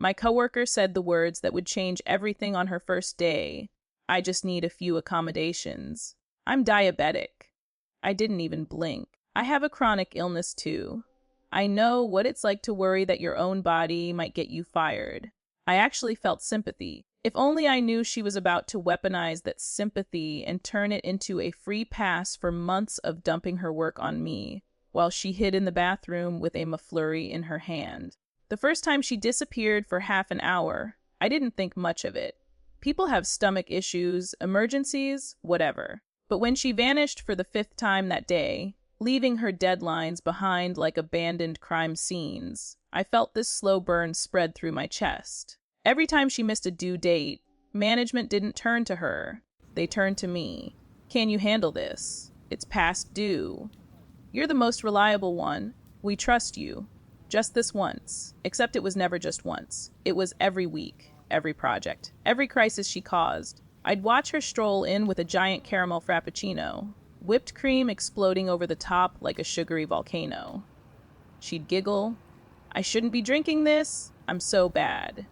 My coworker said the words that would change everything on her first day. I just need a few accommodations. I'm diabetic. I didn't even blink. I have a chronic illness too. I know what it's like to worry that your own body might get you fired. I actually felt sympathy. If only I knew she was about to weaponize that sympathy and turn it into a free pass for months of dumping her work on me, while she hid in the bathroom with a McFlurry in her hand. The first time she disappeared for half an hour, I didn't think much of it. People have stomach issues, emergencies, whatever. But when she vanished for the 5th time that day, leaving her deadlines behind like abandoned crime scenes, I felt this slow burn spread through my chest. Every time she missed a due date, management didn't turn to her. They turned to me. Can you handle this? It's past due. You're the most reliable one. We trust you. Just this once. Except it was never just once. It was every week, every project, every crisis she caused. I'd watch her stroll in with a giant caramel frappuccino, whipped cream exploding over the top like a sugary volcano. She'd giggle. I shouldn't be drinking this. I'm so bad.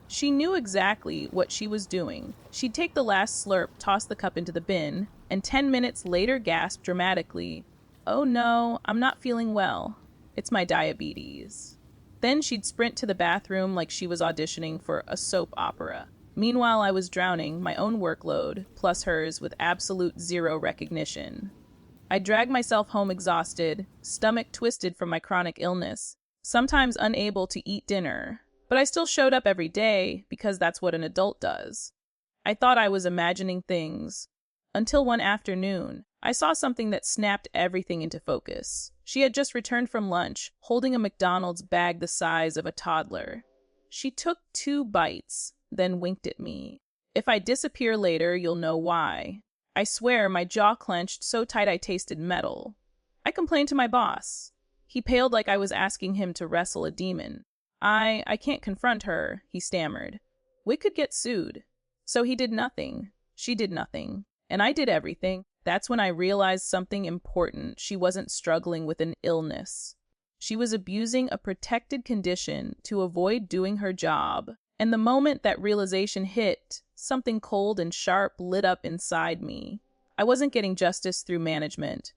She knew exactly what she was doing. She'd take the last slurp, toss the cup into the bin, and 10 minutes later gasp dramatically, "Oh no, I'm not feeling well. It's my diabetes." Then she'd sprint to the bathroom like she was auditioning for a soap opera. Meanwhile, I was drowning my own workload, plus hers, with absolute zero recognition. I'd drag myself home exhausted, stomach twisted from my chronic illness, sometimes unable to eat dinner. But I still showed up every day because that's what an adult does. I thought I was imagining things. Until one afternoon, I saw something that snapped everything into focus. She had just returned from lunch, holding a McDonald's bag the size of a toddler. She took 2 bites, then winked at me. If I disappear later, you'll know why. I swear my jaw clenched so tight I tasted metal. I complained to my boss. He paled like I was asking him to wrestle a demon. I can't confront her, he stammered. We could get sued. So he did nothing. She did nothing. And I did everything. That's when I realized something important. She wasn't struggling with an illness. She was abusing a protected condition to avoid doing her job. And the moment that realization hit, something cold and sharp lit up inside me. I wasn't getting justice through management.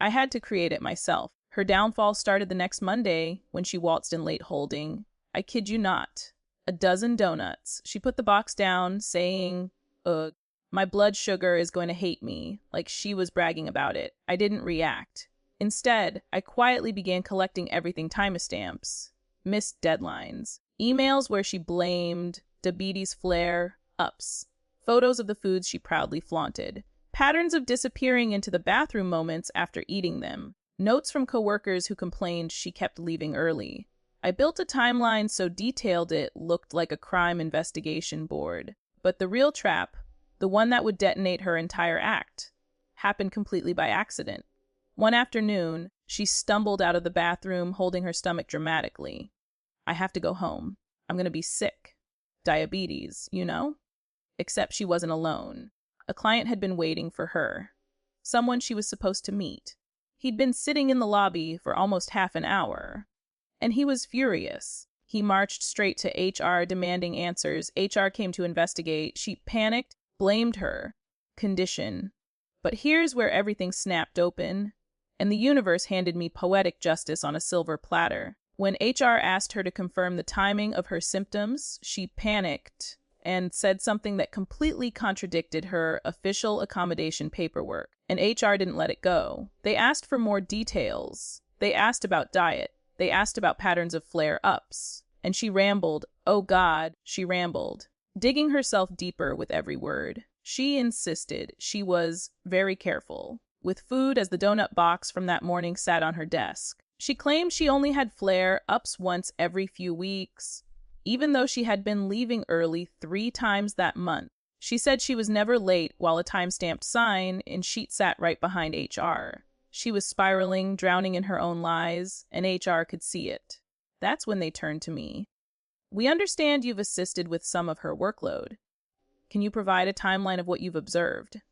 I had to create it myself. Her downfall started the next Monday when she waltzed in late holding, I kid you not, a dozen donuts. She put the box down, saying, "Ugh, my blood sugar is going to hate me," like she was bragging about it. I didn't react. Instead, I quietly began collecting everything timestamps, missed deadlines, emails where she blamed, diabetes flare-ups, photos of the foods she proudly flaunted, patterns of disappearing into the bathroom moments after eating them, notes from coworkers who complained she kept leaving early. I built a timeline so detailed it looked like a crime investigation board. But the real trap, the one that would detonate her entire act, happened completely by accident. One afternoon, she stumbled out of the bathroom holding her stomach dramatically. I have to go home. I'm going to be sick. Diabetes, you know? Except she wasn't alone. A client had been waiting for her. Someone she was supposed to meet. He'd been sitting in the lobby for almost half an hour. And he was furious. He marched straight to HR demanding answers. HR came to investigate. She panicked, blamed her. Condition. But here's where everything snapped open. And the universe handed me poetic justice on a silver platter. When HR asked her to confirm the timing of her symptoms, she panicked and said something that completely contradicted her official accommodation paperwork. And HR didn't let it go. They asked for more details. They asked about diet. They asked about patterns of flare-ups. And she rambled. Oh God, she rambled, digging herself deeper with every word. She insisted she was very careful with food as the donut box from that morning sat on her desk. She claimed she only had flare-ups once every few weeks, even though she had been leaving early 3 times that month. She said she was never late while a time-stamped sign and sheet sat right behind HR. She was spiraling, drowning in her own lies, and HR could see it. That's when they turned to me. We understand you've assisted with some of her workload. Can you provide a timeline of what you've observed?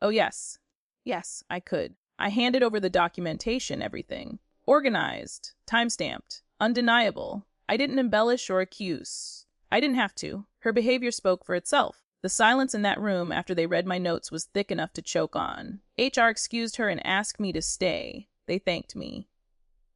Oh, yes. Yes, I could. I handed over the documentation, everything. Organized, time-stamped, undeniable. I didn't embellish or accuse. I didn't have to. Her behavior spoke for itself. The silence in that room after they read my notes was thick enough to choke on. HR excused her and asked me to stay. They thanked me.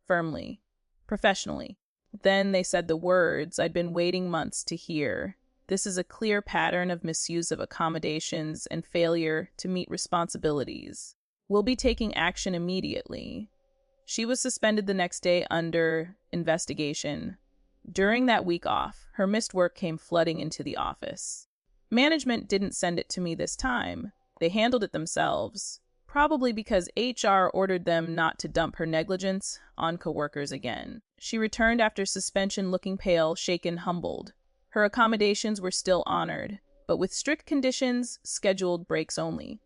Firmly. Professionally. Then they said the words I'd been waiting months to hear. This is a clear pattern of misuse of accommodations and failure to meet responsibilities. We'll be taking action immediately. She was suspended the next day under investigation. During that week off, her missed work came flooding into the office. Management didn't send it to me this time. They handled it themselves, probably because HR ordered them not to dump her negligence on coworkers again. She returned after suspension looking pale, shaken, humbled. Her accommodations were still honored, but with strict conditions, scheduled breaks only.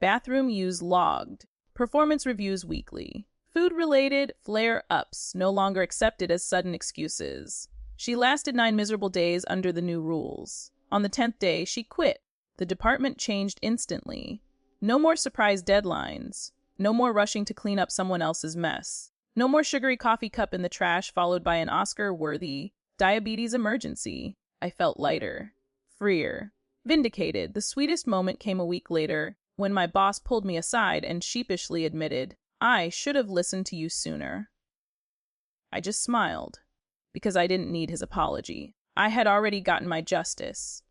Bathroom use logged. Performance reviews weekly. Food-related flare-ups no longer accepted as sudden excuses. She lasted 9 miserable days under the new rules. On the 10th day, she quit. The department changed instantly. No more surprise deadlines. No more rushing to clean up someone else's mess. No more sugary coffee cup in the trash followed by an Oscar-worthy diabetes emergency. I felt lighter, freer, vindicated. The sweetest moment came a week later when my boss pulled me aside and sheepishly admitted, "I should have listened to you sooner." I just smiled, because I didn't need his apology. I had already gotten my justice.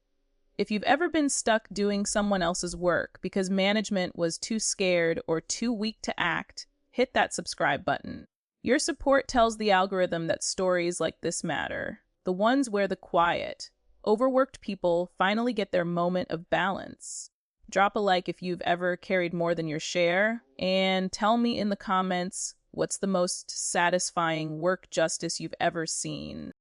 If you've ever been stuck doing someone else's work because management was too scared or too weak to act, hit that subscribe button. Your support tells the algorithm that stories like this matter. The ones where the quiet, overworked people finally get their moment of balance. Drop a like if you've ever carried more than your share, and tell me in the comments what's the most satisfying work justice you've ever seen.